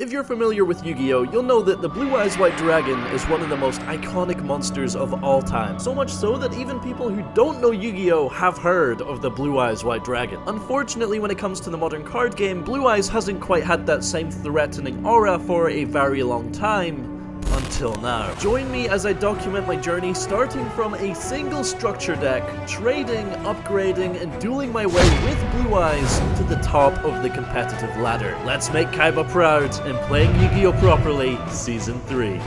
If you're familiar with Yu-Gi-Oh, you'll know that the Blue Eyes White Dragon is one of the most iconic monsters of all time. So much so that even people who don't know Yu-Gi-Oh have heard of the Blue Eyes White Dragon. Unfortunately, when it comes to the modern card game, Blue Eyes hasn't quite had that same threatening aura for a very long time. Until now. Join me as I document my journey starting from a single structure deck, trading, upgrading, and dueling my way with Blue Eyes to the top of the competitive ladder. Let's make Kaiba proud in playing Yu-Gi-Oh! Properly, Season 3.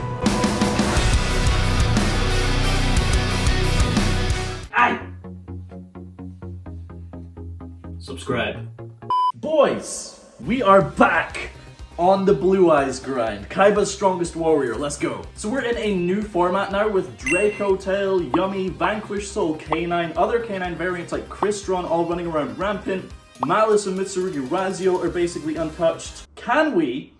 Aye! Subscribe. Boys, we are back! On the Blue Eyes grind. Kaiba's Strongest Warrior, let's go. So we're in a new format now with Draco Tail, Yummy, Vanquish Soul, K9, other K9 variants like Crystron all running around rampant, Malice and Mitsurugi Razio are basically untouched. Can we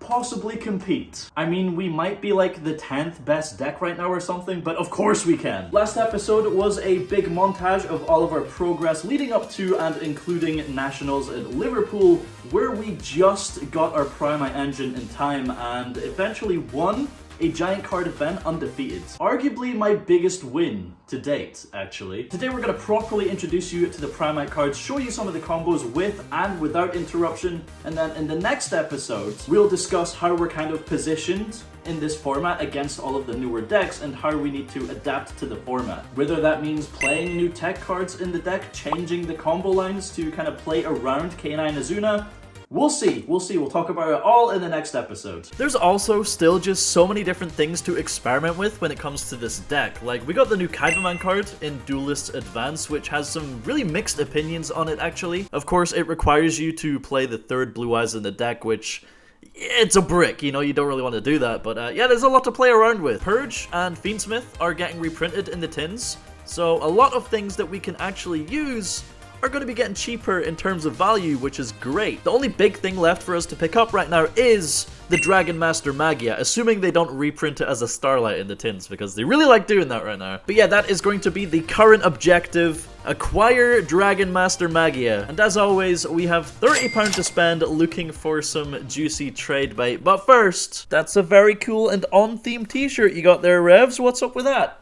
possibly compete? I mean, we might be like the 10th best deck right now or something, but of course we can. Last episode was a big montage of all of our progress leading up to and including Nationals in Liverpool, where we just got our Primite engine in time and eventually won a giant card event undefeated. Arguably my biggest win to date, actually. Today we're going to properly introduce you to the Primite cards, show you some of the combos with and without interruption, and then in the next episode, we'll discuss how we're kind of positioned in this format against all of the newer decks and how we need to adapt to the format. Whether that means playing new tech cards in the deck, changing the combo lines to kind of play around K9 Azuna, we'll see. We'll talk about it all in the next episode. There's also still just so many different things to experiment with when it comes to this deck. Like, we got the new Kaiba card in Duelist Advance, which has some really mixed opinions on it, actually. Of course, it requires you to play the third Blue Eyes in the deck, which it's a brick, you know, you don't really want to do that. But yeah, there's a lot to play around with. Purge and Fiendsmith are getting reprinted in the tins, so a lot of things that we can actually use are going to be getting cheaper in terms of value, which is great. The only big thing left for us to pick up right now is the Dragon Master Magia, assuming they don't reprint it as a Starlight in the tins, because they really like doing that right now. But yeah, that is going to be the current objective: acquire Dragon Master Magia. And as always, we have £30 to spend looking for some juicy trade bait. But first, that's a very cool and on-theme t-shirt you got there, Revs. What's up with that?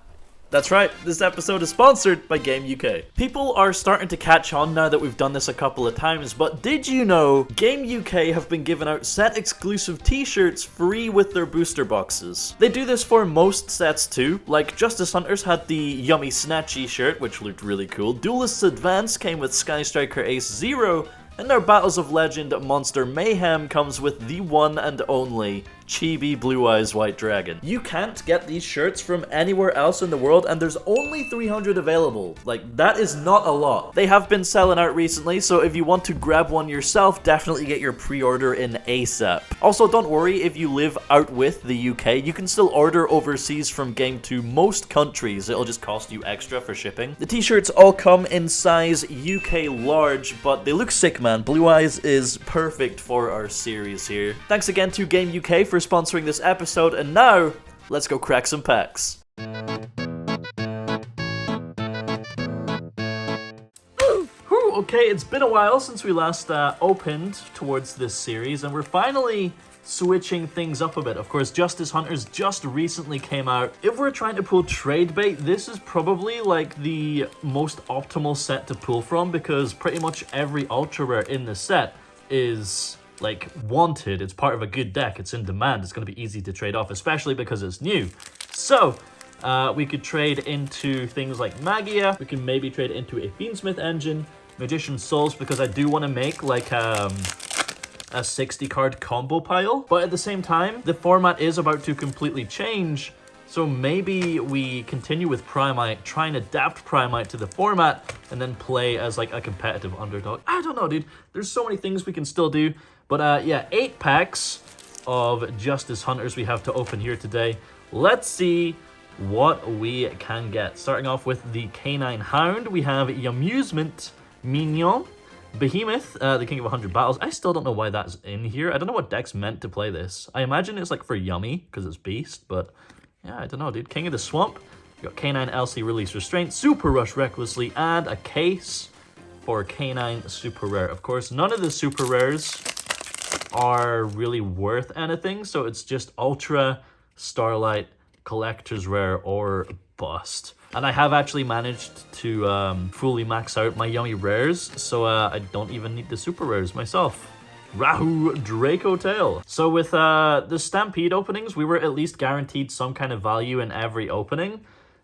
That's right, this episode is sponsored by Game UK. People are starting to catch on now that we've done this a couple of times, but did you know Game UK have been giving out set exclusive t-shirts free with their booster boxes? They do this for most sets too, like Justice Hunters had the Yummy Snatchy shirt, which looked really cool. Duelists Advance came with Sky Striker Ace Zero, and our Battles of Legend Monster Mayhem comes with the one and only Chibi Blue Eyes White Dragon. You can't get these shirts from anywhere else in the world, and there's only 300 available. Like, that is not a lot. They have been selling out recently, so if you want to grab one yourself, definitely get your pre-order in ASAP. Also, don't worry if you live out with the UK, you can still order overseas from Game to most countries. It'll just cost you extra for shipping. The t-shirts all come in size UK large, but they look sick, man. Blue Eyes is perfect for our series here. Thanks again to Game UK for sponsoring this episode, and now let's go crack some packs. Okay, it's been a while since we last opened towards this series, and we're finally switching things up a bit. Of course, Justice Hunters just recently came out. If we're trying to pull trade bait, this is probably like the most optimal set to pull from, because pretty much every ultra rare in the set is like wanted. It's part of a good deck. It's in demand. It's going to be easy to trade off, especially because it's new. So we could trade into things like Magia. We can maybe trade into a Fiendsmith engine, Magician Souls, because I do want to make like a 60 card combo pile. But at the same time, the format is about to completely change. So maybe we continue with Primite, try and adapt Primite to the format, and then play as like a competitive underdog. I don't know, dude. There's so many things we can still do. But yeah, 8 packs of Justice Hunters we have to open here today. Let's see what we can get. Starting off with the K9 Hound, we have Yamusement Mignon, Behemoth, the King of 100 Battles. I still don't know why that's in here. I don't know what deck's meant to play this. I imagine it's like for Yummy, because it's Beast, but yeah, I don't know, dude. King of the Swamp, we got K9 LC Release Restraint, Super Rush Recklessly, and a case for K9 Super Rare. Of course, none of the Super Rares are really worth anything. So it's just Ultra, Starlight, Collector's Rare, or Bust. And I have actually managed to fully max out my yummy rares, so I don't even need the super rares myself. Rahu Draco Tail. So with the Stampede openings, we were at least guaranteed some kind of value in every opening.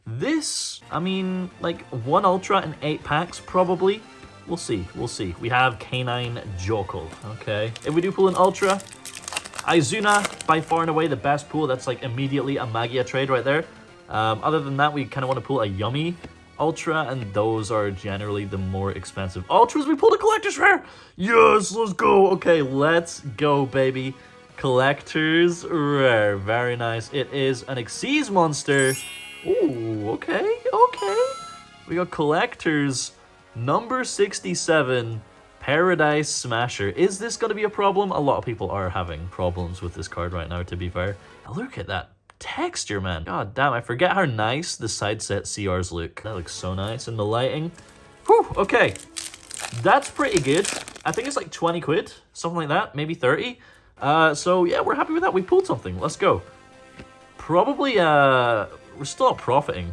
This, I mean, like 1 Ultra and 8 packs probably. We'll see, we'll see. We have Canine Jokel, okay. If we do pull an Ultra, Izuna, by far and away the best pull. That's like immediately a Magia trade right there. Other than that, we kind of want to pull a Yummy Ultra, and those are generally the more expensive Ultras. We pulled a Collector's Rare! Yes, let's go! Okay, let's go, baby. Collector's Rare. Very nice. It is an Xyz monster. Ooh, okay, okay. We got Collector's number 67, Paradise Smasher. Is this going to be a problem? A lot of people are having problems with this card right now, to be fair. Now look at that texture, man. God damn, I forget how nice the side set CRs look. That looks so nice in the lighting. Whew, okay. That's pretty good. I think it's like 20 quid, something like that, maybe 30. So yeah, we're happy with that. We pulled something. Let's go. Probably, we're still not profiting.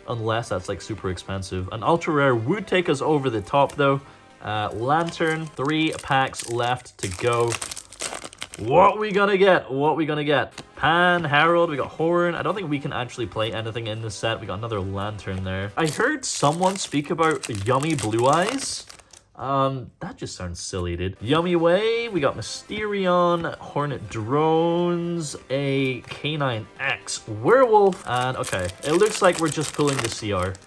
Unless that's like super expensive. An ultra rare would take us over the top though. Lantern, 3 packs left to go. What we gonna get? What we gonna get? Pan, Herald, we got Horn. I don't think we can actually play anything in this set. We got another Lantern there. I heard someone speak about Yummy Blue Eyes. That just sounds silly, dude. Yummy Way, we got Mysterion, Hornet Drones, a K9X Werewolf, and okay, it looks like we're just pulling the CR.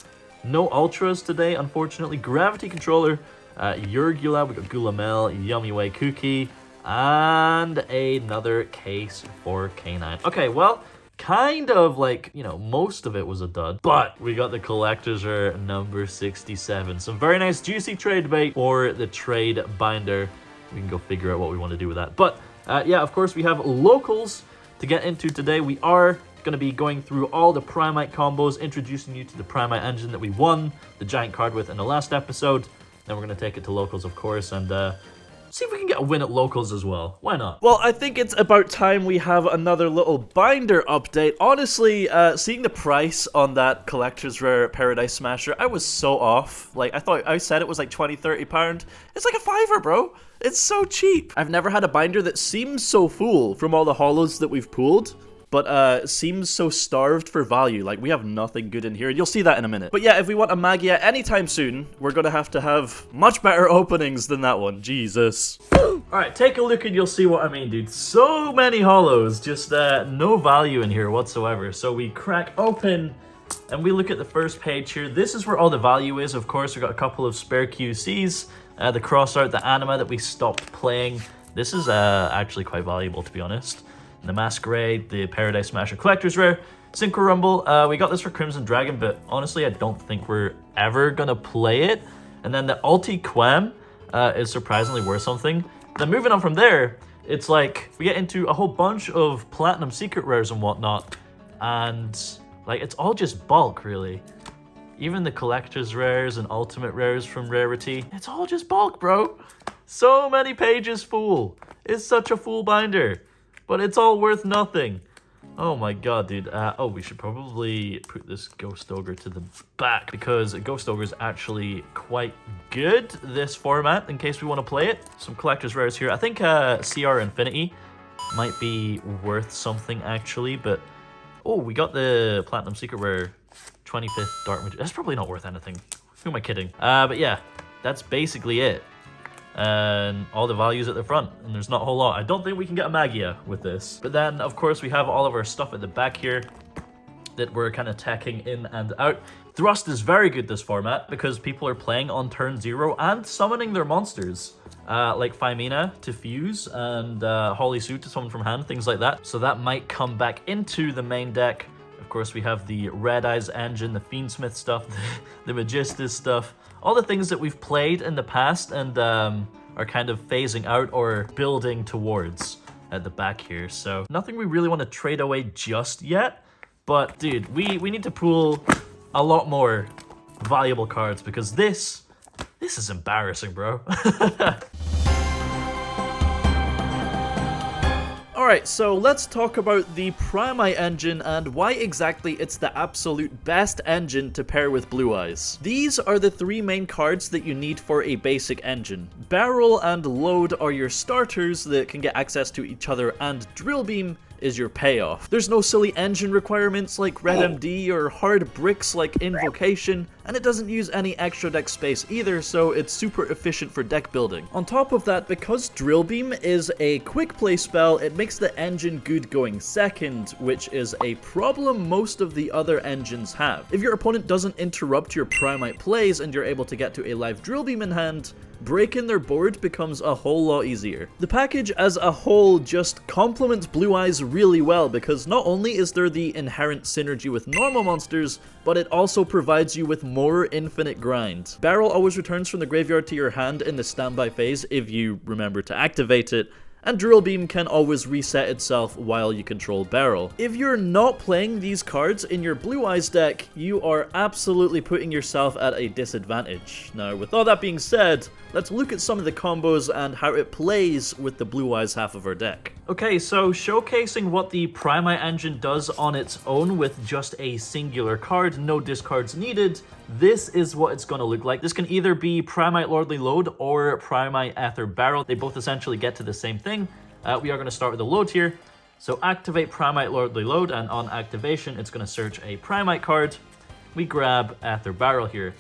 No Ultras today, unfortunately. Gravity Controller, Yurgula, we got Gulamel, Yummy Way Cookie, and another case for K9. Okay, well, kind of like, you know, most of it was a dud, but we got the Collector's Rare number 67. Some very nice juicy trade bait for the trade binder. We can go figure out what we want to do with that. But yeah, of course, we have locals to get into today. We are going to be going through all the Primite combos, introducing you to the Primite engine that we won the giant card with in the last episode. Then we're going to take it to locals, of course, and see if we can get a win at locals as well. Why not? Well, I think it's about time we have another little binder update. Honestly, seeing the price on that Collector's Rare Paradise Smasher, I was so off. Like, I said it was like 20, 30 pound. It's like a $5, bro. It's so cheap. I've never had a binder that seems so full from all the holos that we've pulled, but seems so starved for value. Like, we have nothing good in here. You'll see that in a minute. But yeah, if we want a Magia anytime soon, we're gonna have much better openings than that one. Jesus. Alright, take a look and you'll see what I mean, dude. So many holos, just no value in here whatsoever. So we crack open and we look at the first page here. This is where all the value is, of course. We've got a couple of spare QCs, the cross art, the anima that we stopped playing. This is actually quite valuable, to be honest. The Masquerade, the Paradise Smasher Collector's Rare, Synchro Rumble. We got this for Crimson Dragon, but honestly, I don't think we're ever gonna play it. And then the Ulti Quem is surprisingly worth something. Then moving on from there, it's like we get into a whole bunch of Platinum Secret Rares and whatnot, and like it's all just bulk, really. Even the Collector's Rares and Ultimate Rares from Rarity, it's all just bulk, bro. So many pages full. It's such a full binder. But it's all worth nothing. Oh my god, dude. Oh, we should probably put this Ghost Ogre to the back, because Ghost Ogre is actually quite good, this format, in case we want to play it. Some Collector's Rares here. I think CR Infinity might be worth something, actually, but... Oh, we got the Platinum Secret Rare 25th Dark Magician. That's probably not worth anything. Who am I kidding? But yeah, that's basically it. And all the values at the front, and there's not a whole lot. I don't think we can get a Magia with this. But then, of course, we have all of our stuff at the back here that we're kind of teching in and out. Thrust is very good this format, because people are playing on turn 0 and summoning their monsters. Like Phimina to fuse, and Holy Suit to summon from hand, things like that. So that might come back into the main deck. Of course, we have the Red Eyes engine, the Fiendsmith stuff, the Magistus stuff. All the things that we've played in the past and are kind of phasing out or building towards at the back here. So nothing we really want to trade away just yet. But dude, we need to pull a lot more valuable cards, because this is embarrassing, bro. Alright, so let's talk about the Primite engine and why exactly it's the absolute best engine to pair with Blue Eyes. These are the three main cards that you need for a basic engine. Barrel and Load are your starters that can get access to each other, and Drill Beam is your payoff. There's no silly engine requirements like Red MD or hard bricks like Invocation, and it doesn't use any extra deck space either, so it's super efficient for deck building. On top of that, because Drill Beam is a quick play spell, it makes the engine good going second, which is a problem most of the other engines have. If your opponent doesn't interrupt your Primite plays and you're able to get to a live Drill Beam in hand, breaking their board becomes a whole lot easier. The package as a whole just complements Blue Eyes really well, because not only is there the inherent synergy with normal monsters, but it also provides you with more infinite grind. Barrel always returns from the graveyard to your hand in the standby phase if you remember to activate it, and Drill Beam can always reset itself while you control Barrel. If you're not playing these cards in your Blue Eyes deck, you are absolutely putting yourself at a disadvantage. Now, with all that being said, let's look at some of the combos and how it plays with the Blue Eyes half of our deck. Okay, so showcasing what the Primite engine does on its own with just a singular card, no discards needed, this is what it's going to look like. This can either be Primite Lordly Load or Primite Aether Barrel. They both essentially get to the same thing. We are going to start with the load here. So activate Primite Lordly Load, and on activation, it's going to search a Primite card. We grab Aether Barrel here.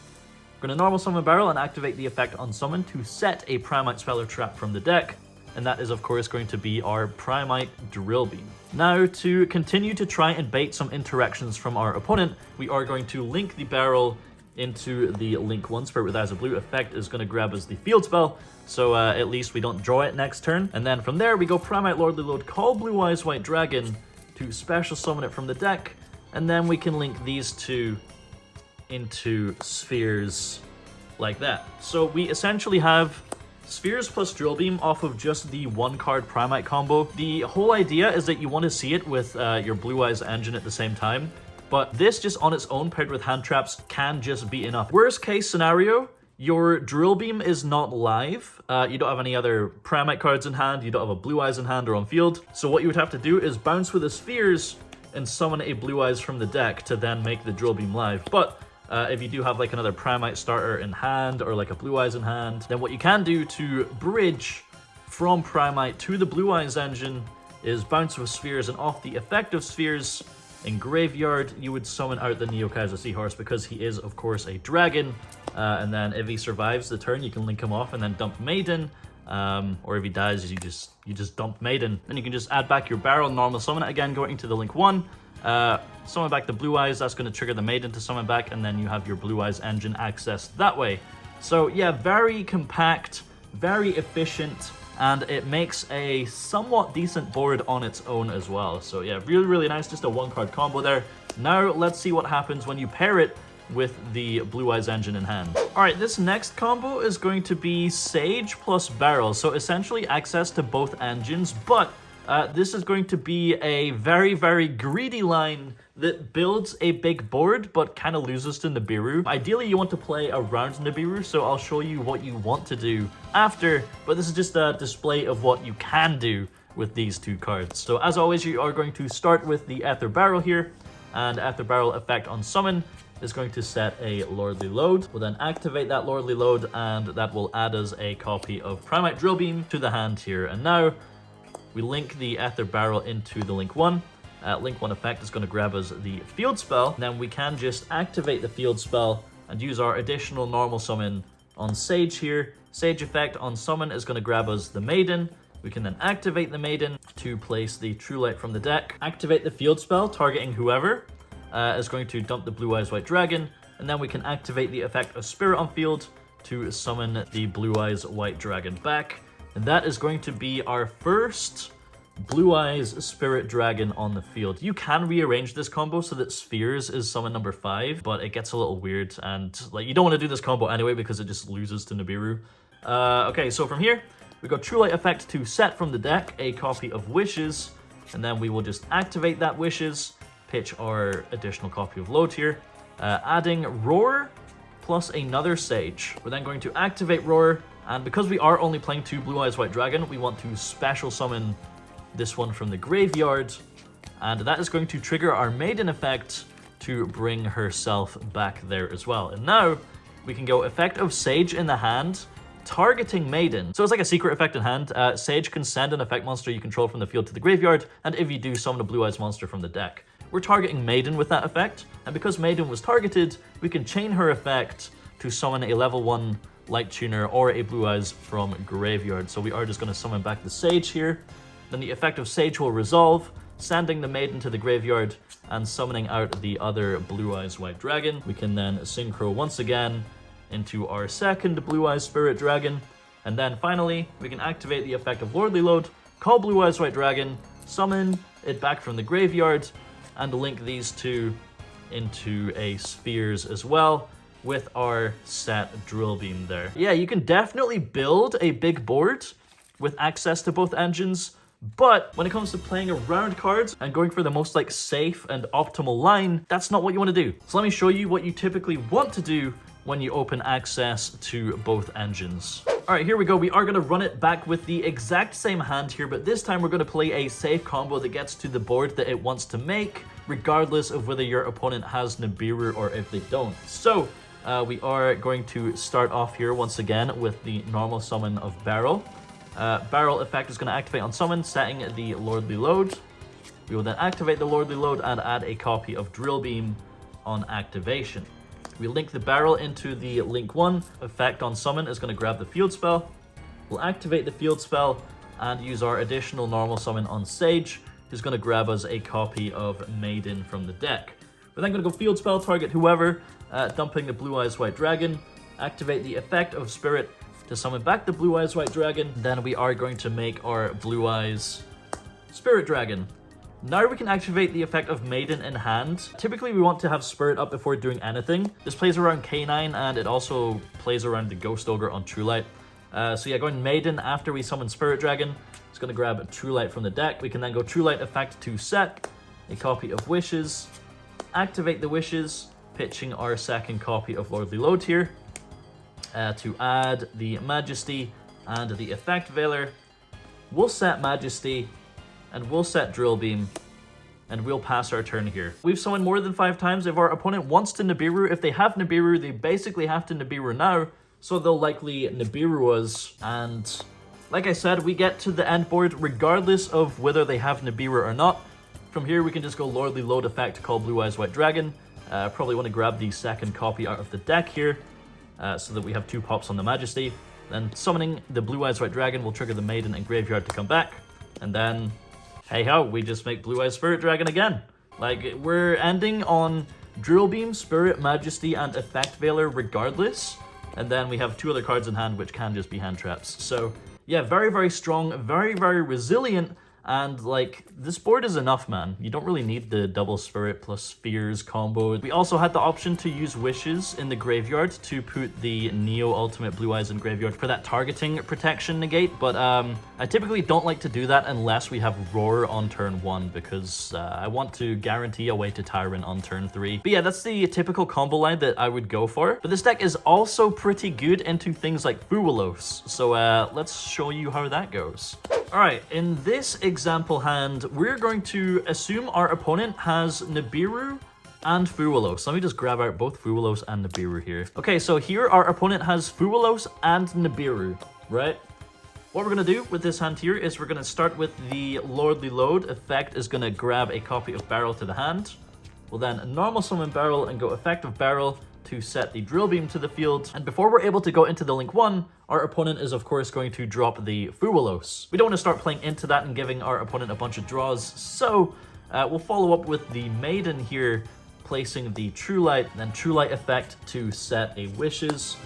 We're going to normal summon Barrel and activate the effect on summon to set a Primite spell or trap from the deck. And that is, of course, going to be our Primite Drill Beam. Now, to continue to try and bait some interactions from our opponent, we are going to link the Barrel into the Link 1 Spirit with Eyes of Blue. Effect is going to grab us the field spell, so at least we don't draw it next turn. And then from there, we go Primite Lordly Load, call Blue Eyes White Dragon to special summon it from the deck, and then we can link these two into spheres like that. So we essentially have spheres plus Drill Beam off of just the one card Primite combo. The whole idea is that you want to see it with your Blue Eyes engine at the same time, but this just on its own paired with hand traps can just be enough. Worst case scenario, your Drill Beam is not live. You don't have any other Primite cards in hand, you don't have a Blue Eyes in hand or on field. So what you would have to do is bounce with the spheres and summon a Blue Eyes from the deck to then make the Drill Beam live. But if you do have like another Primite starter in hand or like a Blue Eyes in hand, then what you can do to bridge from Primite to the Blue Eyes engine is bounce with spheres, and off the effect of spheres in graveyard, you would summon out the Neo Kaiser Seahorse because he is, of course, a dragon. And then if he survives the turn, you can link him off and then dump Maiden. Or if he dies, you just dump Maiden. Then you can just add back your Barrel, normal summon it again, going to the Link 1. Summon back the Blue Eyes, that's going to trigger the Maiden to summon back, and then you have your Blue Eyes engine accessed that way. So yeah, very compact, very efficient, and it makes a somewhat decent board on its own as well. So yeah, really, really nice, just a one-card combo there. Now let's see what happens when you pair it with the Blue Eyes engine in hand. Alright, this next combo is going to be Sage plus Barrel, so essentially access to both engines, but this is going to be a very, very greedy line that builds a big board but kind of loses to Nibiru. Ideally, you want to play around Nibiru, so I'll show you what you want to do after, but this is just a display of what you can do with these two cards. So as always, you are going to start with the Aether Barrel here, and Aether Barrel effect on summon is going to set a Lordly Load. We'll then activate that Lordly Load, and that will add us a copy of Primite Drill Beam to the hand here. And now we link the Aether Barrel into the Link 1. Link 1 effect is going to grab us the field spell. Then we can just activate the field spell and use our additional normal summon on Sage here. Sage effect on summon is going to grab us the Maiden. We can then activate the Maiden to place the True Light from the deck. Activate the field spell, targeting whoever is going to dump the Blue Eyes White Dragon. And then we can activate the effect of Spirit on field to summon the Blue Eyes White Dragon back. And that is going to be our first Blue Eyes Spirit Dragon on the field. You can rearrange this combo so that Spheres is summon number 5, but it gets a little weird, and like you don't want to do this combo anyway because it just loses to Nibiru. Okay, so from here, we got True Light effect to set from the deck a copy of Wishes, and then we will just activate that Wishes, pitch our additional copy of Load here, adding Roar plus another Sage. We're then going to activate Roar, and because we are only playing 2 Blue Eyes White Dragon, we want to special summon this one from the graveyard, and that is going to trigger our Maiden effect to bring herself back there as well. And now we can go effect of Sage in the hand, targeting Maiden. So it's like a secret effect in hand. Sage can send an effect monster you control from the field to the graveyard, and if you do, summon a Blue Eyes monster from the deck. We're targeting Maiden with that effect, and because Maiden was targeted, we can chain her effect to summon a level 1 Light Tuner or a Blue Eyes from graveyard. So we are just going to summon back the Sage here. Then the effect of Sage will resolve, sending the Maiden to the graveyard and summoning out the other Blue Eyes White Dragon. We can then synchro once again into our second Blue Eyes Spirit Dragon. And then finally, we can activate the effect of Lordly Load, call Blue Eyes White Dragon, summon it back from the graveyard, and link these two into a Spheres as well with our set Drill Beam there. Yeah, you can definitely build a big board with access to both engines, but when it comes to playing around cards and going for the most like safe and optimal line, that's not what you want to do. So let me show you what you typically want to do when you open access to both engines. All right, here we go. We are going to run it back with the exact same hand here, but this time we're going to play a safe combo that gets to the board that it wants to make, regardless of whether your opponent has Nibiru or if they don't. So we are going to start off here once again with the normal summon of Barrel. Barrel effect is going to activate on summon, setting the Lordly Load. We will then activate the Lordly Load and add a copy of Drill Beam on activation. We link the Barrel into the Link 1. Effect on summon is going to grab the field spell. We'll activate the field spell and use our additional normal summon on Sage, who's going to grab us a copy of Maiden from the deck. We're then going to go field spell, target whoever, dumping the Blue Eyes White Dragon. Activate the effect of Spirit to summon back the Blue Eyes White Dragon. Then we are going to make our Blue Eyes Spirit Dragon. Now we can activate the effect of Maiden in hand. Typically we want to have Spirit up before doing anything. This plays around K9 and it also plays around the Ghost Ogre on True Light. So yeah, going Maiden after we summon Spirit Dragon. It's going to grab True Light from the deck. We can then go True Light effect to set a copy of Wishes. Activate the Wishes, pitching our second copy of Lordly Load here. To add the Majesty and the effect Veiler. We'll set Majesty and we'll set Drill Beam and we'll pass our turn here. We've summoned more than 5 times. If our opponent wants to Nibiru, if they have Nibiru, they basically have to Nibiru now, so they'll likely Nibiru us. And like I said, we get to the end board regardless of whether they have Nibiru or not. From here, we can just go Lordly Load effect, call Blue Eyes White Dragon. Probably want to grab the second copy out of the deck here, so that we have 2 pops on the Majesty. Then summoning the Blue Eyes White Dragon will trigger the Maiden and Graveyard to come back. And then, hey ho, we just make Blue Eyes Spirit Dragon again. Like, we're ending on Drill Beam, Spirit, Majesty, and Effect Veiler regardless. And then we have 2 other cards in hand, which can just be hand traps. So, yeah, very, very strong, very, very resilient. And, like, this board is enough, man. You don't really need the double Spirit plus Spheres combo. We also had the option to use Wishes in the graveyard to put the Neo Ultimate Blue Eyes in graveyard for that targeting protection negate. But I typically don't like to do that unless we have Roar on turn 1, because I want to guarantee a way to Tyrant on turn 3. But yeah, that's the typical combo line that I would go for. But this deck is also pretty good into things like Fuwalos. So let's show you how that goes. Alright, in this example hand, we're going to assume our opponent has Nibiru and Fuwalos. Let me just grab out both Fuwalos and Nibiru here. Okay, so here our opponent has Fuwalos and Nibiru, right? What we're going to do with this hand here is we're going to start with the Lordly Load. Effect is going to grab a copy of Barrel to the hand. We'll then normal summon Barrel and go effect of Barrel to set the Drill Beam to the field. And before we're able to go into the Link 1, our opponent is of course going to drop the Fuwalos. We don't want to start playing into that and giving our opponent a bunch of draws, so we'll follow up with the Maiden here, placing the True Light, then True Light effect to set a Wishes.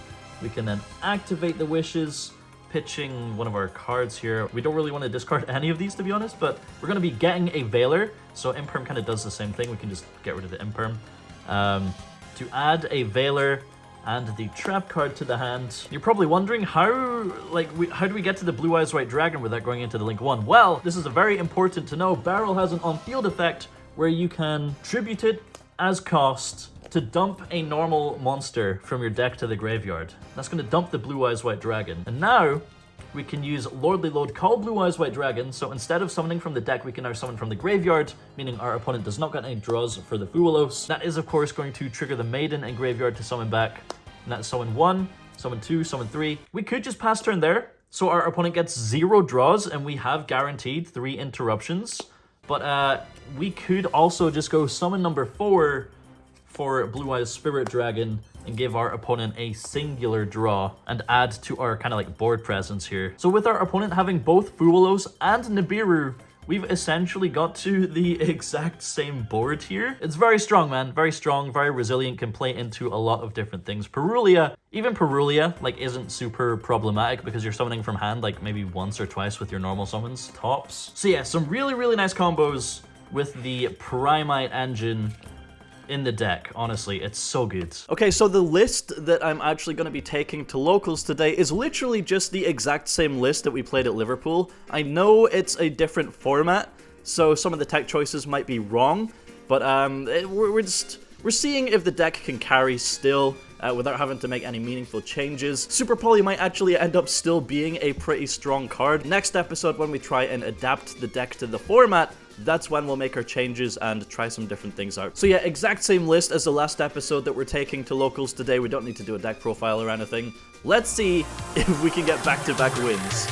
We can then activate the Wishes, pitching one of our cards here. We don't really want to discard any of these, to be honest, but we're going to be getting a Veiler, so Imperm kind of does the same thing. We can just get rid of the Imperm. To add a Veiler and the trap card to the hand. You're probably wondering how do we get to the Blue Eyes White Dragon without going into the Link 1? Well, this is very important to know. Barrel has an on-field effect where you can tribute it as cost to dump a normal monster from your deck to the graveyard. That's going to dump the Blue Eyes White Dragon. And now we can use Lordly Load, call Blue Eyes White Dragon, so instead of summoning from the deck, we can now summon from the graveyard, meaning our opponent does not get any draws for the powerhouse. That is, of course, going to trigger the Maiden and graveyard to summon back, and that's summon 1, summon 2, summon 3. We could just pass turn there, so our opponent gets 0 draws, and we have guaranteed 3 interruptions. But we could also just go summon number 4 for Blue Eyes Spirit Dragon and give our opponent a singular draw and add to our kind of like board presence here. So with our opponent having both Fuwalos and Nibiru, we've essentially got to the exact same board here. It's very strong, man. Very strong, very resilient, can play into a lot of different things. Perulia, even Perulia, like, isn't super problematic because you're summoning from hand like maybe once or twice with your normal summons, tops. So yeah, some really, really nice combos with the Primite engine in the deck. Honestly, it's so good. Okay, so the list that I'm actually going to be taking to locals today is literally just the exact same list that we played at Liverpool. I know it's a different format, so some of the tech choices might be wrong, but we're seeing if the deck can carry still without having to make any meaningful changes. Super Poly might actually end up still being a pretty strong card. Next episode, when we try and adapt the deck to the format, that's when we'll make our changes and try some different things out. So yeah, exact same list as the last episode that we're taking to locals today. We don't need to do a deck profile or anything. Let's see if we can get back-to-back wins.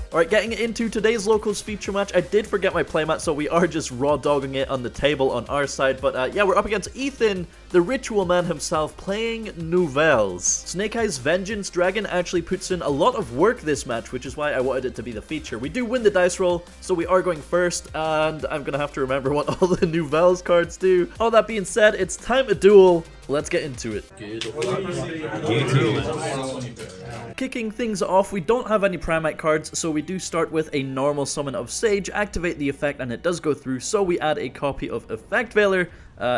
Alright, getting into today's locals feature match, I did forget my playmat, so we are just raw dogging it on the table on our side, but yeah, we're up against Ethan, the Ritual Man himself, playing Nouvelles. Snake Eyes Vengeance Dragon actually puts in a lot of work this match, which is why I wanted it to be the feature. We do win the dice roll, so we are going first, and I'm gonna have to remember what all the Nouvelles cards do. All that being said, it's time to duel. Let's get into it. Kicking things off, we don't have any Primite cards, so we do start with a normal summon of Sage, activate the effect, and it does go through, so we add a copy of Effect Veiler,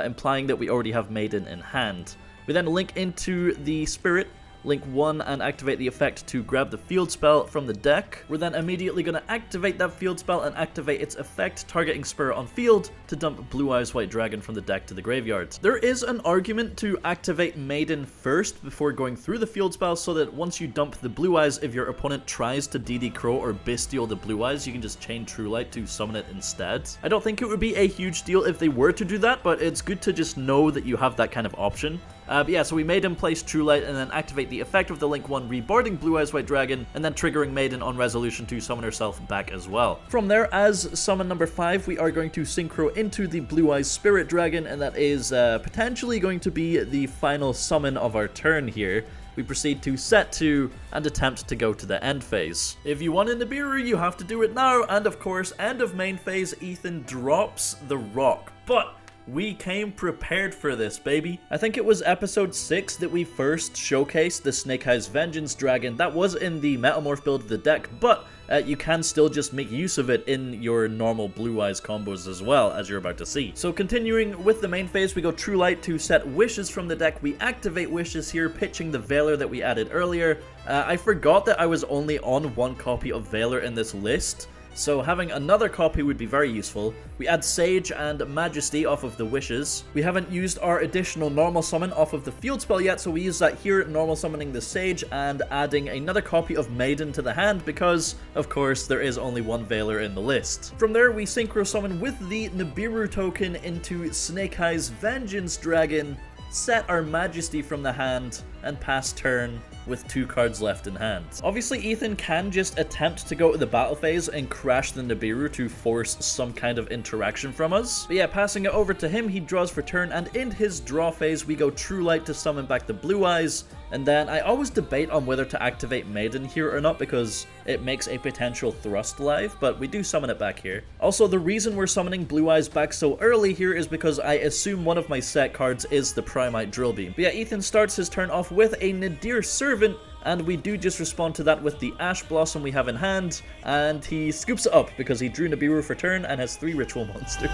implying that we already have Maiden in hand. We then link into the Spirit, link 1 and activate the effect to grab the field spell from the deck. We're then immediately going to activate that field spell and activate its effect, targeting Spirit on field to dump Blue Eyes White Dragon from the deck to the graveyard. There is an argument to activate Maiden first before going through the field spell, so that once you dump the Blue Eyes, if your opponent tries to DD Crow or Bestial the Blue Eyes, you can just chain True Light to summon it instead. I don't think it would be a huge deal if they were to do that, but it's good to just know that you have that kind of option. But yeah, so we made him place True Light and then activate the effect of the Link 1, reboarding Blue Eyes White Dragon, and then triggering Maiden on resolution to summon herself back as well. From there, as summon number 5, we are going to synchro into the Blue Eyes Spirit Dragon, and that is potentially going to be the final summon of our turn here. We proceed to set 2 and attempt to go to the end phase. If you want a Nibiru, you have to do it now, and of course, end of main phase, Ethan drops the rock. But we came prepared for this, baby. I think it was episode 6 that we first showcased the Snake Eyes Vengeance Dragon. That was in the Metamorph build of the deck, but you can still just make use of it in your normal Blue Eyes combos as well, as you're about to see. So continuing with the main phase, we go True Light to set Wishes from the deck. We activate Wishes here, pitching the Veiler that we added earlier. I forgot that I was only on 1 copy of Veiler in this list, so having another copy would be very useful. We add Sage and Majesty off of the Wishes. We haven't used our additional normal summon off of the field spell yet, so we use that here, normal summoning the Sage and adding another copy of Maiden to the hand because, of course, there is only 1 Veiler in the list. From there, we synchro summon with the Nibiru token into Snake Eyes Vengeance Dragon, set our Majesty from the hand, and pass turn with 2 cards left in hand. Obviously, Ethan can just attempt to go to the battle phase and crash the Nibiru to force some kind of interaction from us. But yeah, passing it over to him, he draws for turn, and in his draw phase, we go True Light to summon back the Blue Eyes, and then I always debate on whether to activate Maiden here or not because it makes a potential thrust live, but we do summon it back here. Also, the reason we're summoning Blue Eyes back so early here is because I assume one of my set cards is the Primite Drill Beam. But yeah, Ethan starts his turn off with a Nadir Servant, and we do just respond to that with the Ash Blossom we have in hand, and he scoops it up because he drew Nibiru for turn and has 3 ritual monsters.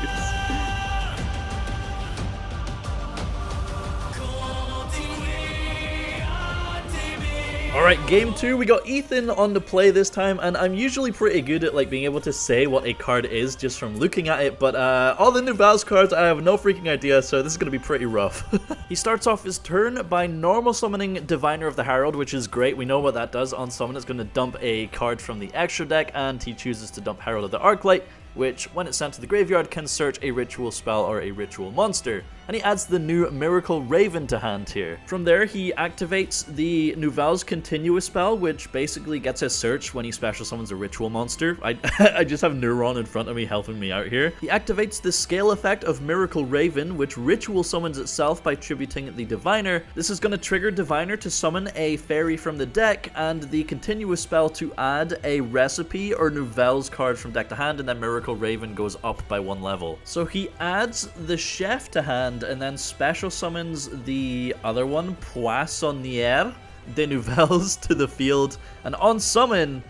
Alright, game 2, we got Ethan on the play this time, and I'm usually pretty good at like being able to say what a card is just from looking at it, but all the new RevzCards, I have no freaking idea, so this is going to be pretty rough. He starts off his turn by normal summoning Diviner of the Herald, which is great. We know what that does. On summon, it's going to dump a card from the extra deck, and he chooses to dump Herald of the Arclight, which, when it's sent to the graveyard, can search a ritual spell or a ritual monster. And he adds the new Miracle Raven to hand here. From there, he activates the Nouvel's Continuous spell, which basically gets a search when he special summons a ritual monster. I just have Neuron in front of me helping me out here. He activates the scale effect of Miracle Raven, which ritual summons itself by tributing the Diviner. This is going to trigger Diviner to summon a fairy from the deck, and the Continuous spell to add a recipe or Nouvel's card from deck to hand, and then Miracle Raven goes up by 1 level. So he adds the Chef to hand, and then special summons the other one, Poissonnière de Nouvelles, to the field, and on summon,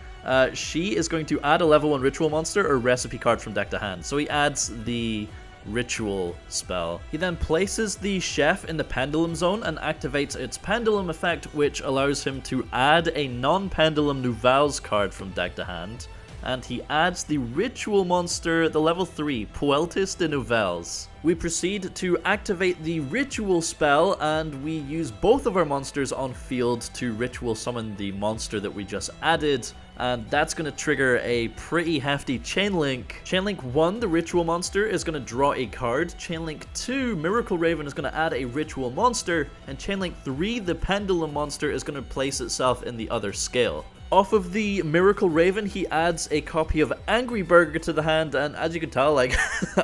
she is going to add a level 1 ritual monster or recipe card from deck to hand. So he adds the ritual spell. He then places the Chef in the Pendulum Zone and activates its Pendulum effect, which allows him to add a non-Pendulum Nouvelles card from deck to hand. And he adds the ritual monster, the level 3, Pueltis de Nouvelles. We proceed to activate the ritual spell, and we use both of our monsters on field to ritual summon the monster that we just added, and that's going to trigger a pretty hefty chain link. Chain link 1, the ritual monster, is going to draw a card. Chain link 2, Miracle Raven, is going to add a ritual monster, and chain link 3, the pendulum monster, is going to place itself in the other scale. Off of the Miracle Raven, he adds a copy of Angry Burger to the hand, and as you can tell, like,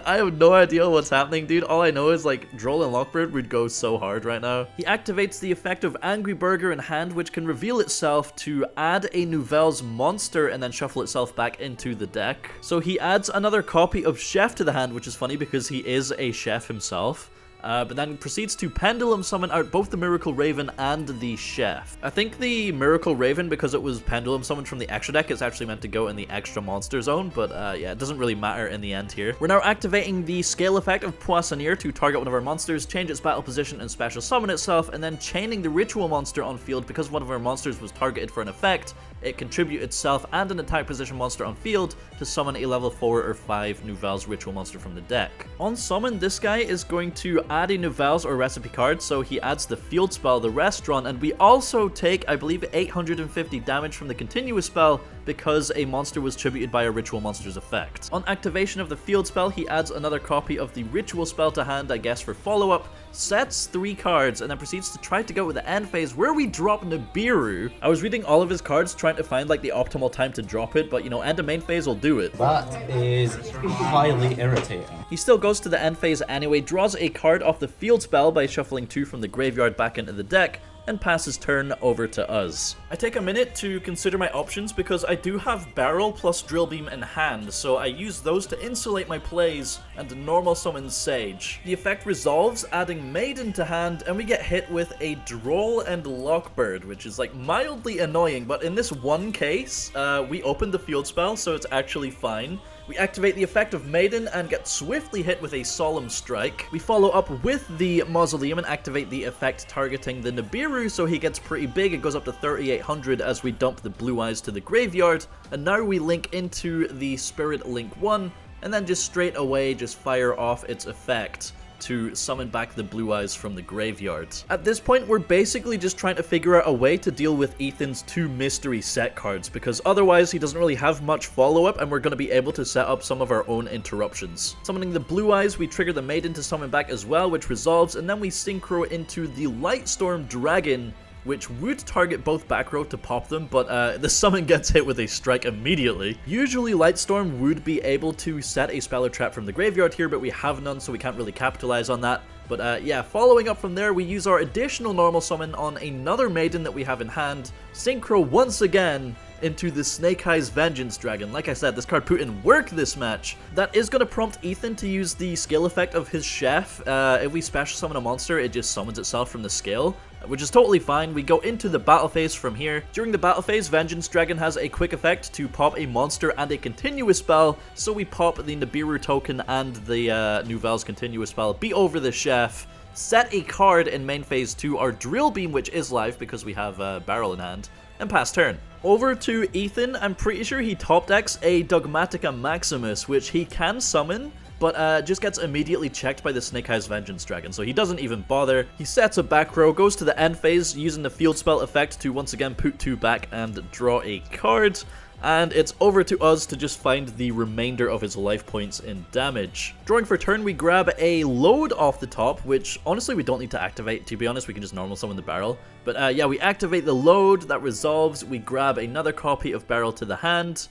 I have no idea what's happening, dude. All I know is, like, Droll and Lockbird would go so hard right now. He activates the effect of Angry Burger in hand, which can reveal itself to add a Nouvel's monster and then shuffle itself back into the deck. So he adds another copy of Chef to the hand, which is funny because he is a chef himself. But then proceeds to Pendulum summon out both the Miracle Raven and the Chef. I think the Miracle Raven, because it was Pendulum summoned from the extra deck, is actually meant to go in the extra monster zone, but yeah, it doesn't really matter in the end here. We're now activating the scale effect of Poissonnière to target one of our monsters, change its battle position and special summon itself, and then chaining the ritual monster on field. Because one of our monsters was targeted for an effect, it contributes itself and an attack position monster on field to summon a level 4 or 5 Nouvel's ritual monster from the deck. On summon, this guy is going to add a Nouvel's or recipe card, so he adds the field spell, the Restaurant, and we also take, I believe, 850 damage from the continuous spell because a monster was tributed by a ritual monster's effect. On activation of the field spell, he adds another copy of the ritual spell to hand, I guess for follow-up, sets 3 cards, and then proceeds to try to go with the end phase where we drop Nibiru. I was reading all of his cards trying to find like the optimal time to drop it, but you know, end of main phase will do it. That is highly irritating. He still goes to the end phase anyway, draws a card off the field spell by shuffling 2 from the graveyard back into the deck, and passes turn over to us. I take a minute to consider my options because I do have Barrel plus Drill Beam in hand, so I use those to insulate my plays and normal summon Sage. The effect resolves, adding Maiden to hand, and we get hit with a Droll and Lockbird, which is like mildly annoying, but in this one case, we opened the field spell, so it's actually fine. We activate the effect of Maiden and get swiftly hit with a Solemn Strike. We follow up with the Mausoleum and activate the effect targeting the Nibiru, so he gets pretty big. It goes up to 3800 as we dump the Blue Eyes to the graveyard. And now we link into the Spirit Link 1, and then just straight away just fire off its effect to summon back the Blue Eyes from the graveyard. At this point, we're basically just trying to figure out a way to deal with Ethan's 2 mystery set cards, because otherwise he doesn't really have much follow-up, and we're going to be able to set up some of our own interruptions. Summoning the Blue Eyes, we trigger the Maiden to summon back as well, which resolves, and then we synchro into the Lightstorm Dragon, which would target both back row to pop them, but the summon gets hit with a strike immediately. Usually Lightstorm would be able to set a spell or trap from the graveyard here, but we have none, so we can't really capitalize on that. But yeah, following up from there, we use our additional normal summon on another Maiden that we have in hand, synchro once again into the Snake Eyes Vengeance Dragon. Like I said, this card put in work this match. That is going to prompt Ethan to use the skill effect of his Chef. If we special summon a monster, it just summons itself from the skill, which is totally fine. We go into the battle phase from here. During the battle phase, Vengeance Dragon has a quick effect to pop a monster and a continuous spell, so we pop the Nibiru token and the Nouvel's continuous spell, beat over the Chef, set a card in main phase to our Drill Beam, which is live because we have Barrel in hand, and pass turn. Over to Ethan, I'm pretty sure he top decks a Dogmatica Maximus, which he can summon, but just gets immediately checked by the Snake Eyes Vengeance Dragon, so he doesn't even bother. He sets a back row, goes to the end phase, using the field spell effect to once again put 2 back and draw a card. And it's over to us to just find the remainder of his life points in damage. Drawing for turn, we grab a load off the top, which honestly we don't need to activate, to be honest, we can just normal summon the barrel. But yeah, we activate the load, that resolves, we grab another copy of barrel to the hand.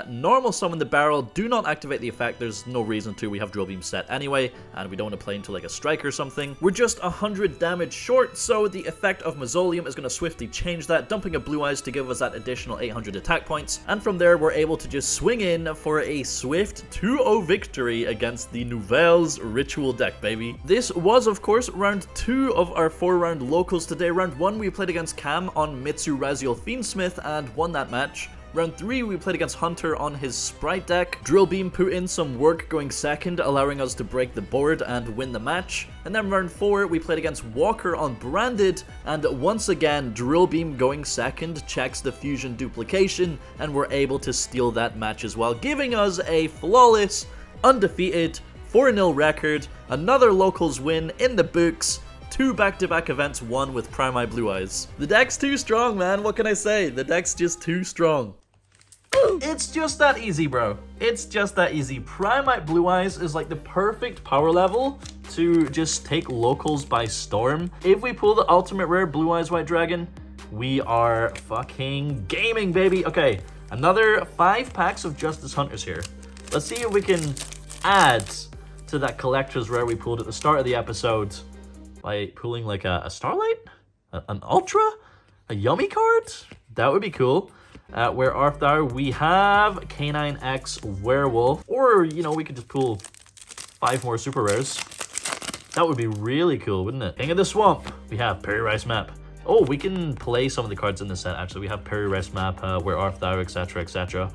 Normal summon the barrel, do not activate the effect, there's no reason to, we have drill beam set anyway, and we don't want to play into like a strike or something. We're just 100 damage short, so the effect of Mausoleum is going to swiftly change that, dumping a Blue Eyes to give us that additional 800 attack points, and from there we're able to just swing in for a swift 2-0 victory against the Nouvelle's Ritual deck, baby. This was of course round 2 of our 4-round locals today. Round 1 we played against Cam on Mitsu Raziel Fiendsmith and won that match. Round 3, we played against Hunter on his Sprite deck. Drill Beam put in some work going second, allowing us to break the board and win the match. And then round 4, we played against Walker on Branded, and once again, Drill Beam going second checks the Fusion Duplication, and we're able to steal that match as well, giving us a flawless, undefeated 4-0 record, another locals win in the books. 2 back-to-back events won with Primite Blue Eyes. The deck's too strong, man. What can I say? The deck's just too strong. It's just that easy, bro. It's just that easy. Primite Blue Eyes is like the perfect power level to just take locals by storm. If we pull the ultimate rare Blue Eyes White Dragon, we are fucking gaming, baby. Okay, another 5 packs of Justice Hunters here. Let's see if we can add to that collector's rare we pulled at the start of the episode by pulling like a Starlight, an Ultra, a Yummy card. That would be cool. Where art thou? We have K9X Werewolf, or you know, we could just pull 5 more super rares. That would be really cool, wouldn't it? King of the Swamp. We have Perry Rice Map. Oh, we can play some of the cards in the set. Actually, we have Perry Rice Map, Where art thou, etc., etc.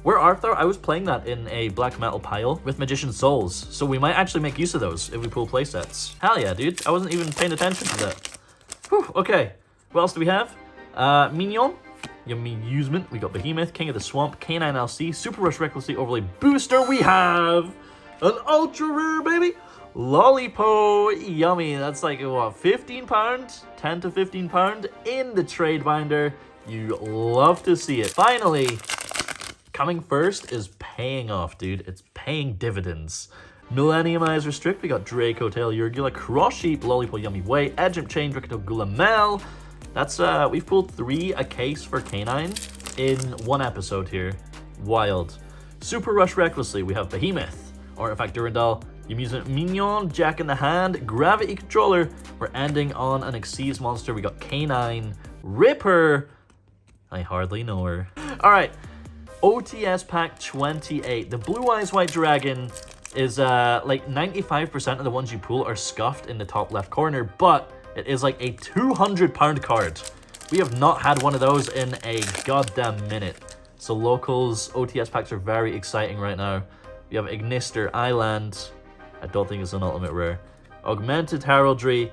Where art thou? I was playing that in a black metal pile with Magician Souls, so we might actually make use of those if we pull playsets. Hell yeah, dude! I wasn't even paying attention to that. Whew, okay, what else do we have? Mignon. Yummy Amusement. We got Behemoth, King of the Swamp, K9LC, Super Rush Recklessly Overlay Booster. We have an ultra rare, baby. Lollipo. Yummy. That's like, what, £15? 10 to £15 in the trade binder. You love to see it. Finally, coming first is paying off, dude. It's paying dividends. Millennium Eyes Restrict. We got Draco Tail, Urgula, Cross Sheep, Lollipo Yummy Way, Edgem Chain, Drakato Gulamel. That's, we've pulled 3 a case for K9 in 1 episode here. Wild. Super Rush Recklessly, we have Behemoth, Artifact Durandal, Amusement Mignon, Jack in the Hand, Gravity Controller. We're ending on an Xyz monster. We got K9, Ripper. I hardly know her. Alright, OTS Pack 28. The Blue Eyes White Dragon is, like 95% of the ones you pull are scuffed in the top left corner, but it is like a £200 card. We have not had one of those in a goddamn minute. So locals, OTS packs are very exciting right now. We have Ignister Island. I don't think it's an ultimate rare. Augmented Heraldry.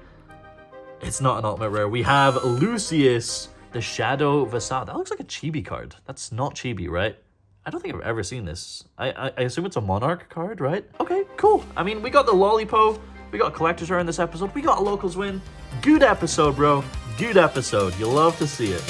It's not an ultimate rare. We have Lucius, the Shadow Vassal. That looks like a chibi card. That's not chibi, right? I don't think I've ever seen this. I assume it's a Monarch card, right? Okay, cool. I mean, we got the Lollipo. We got a collector's rare in this episode. We got a locals win. Good episode, bro. Good episode. You'll love to see it.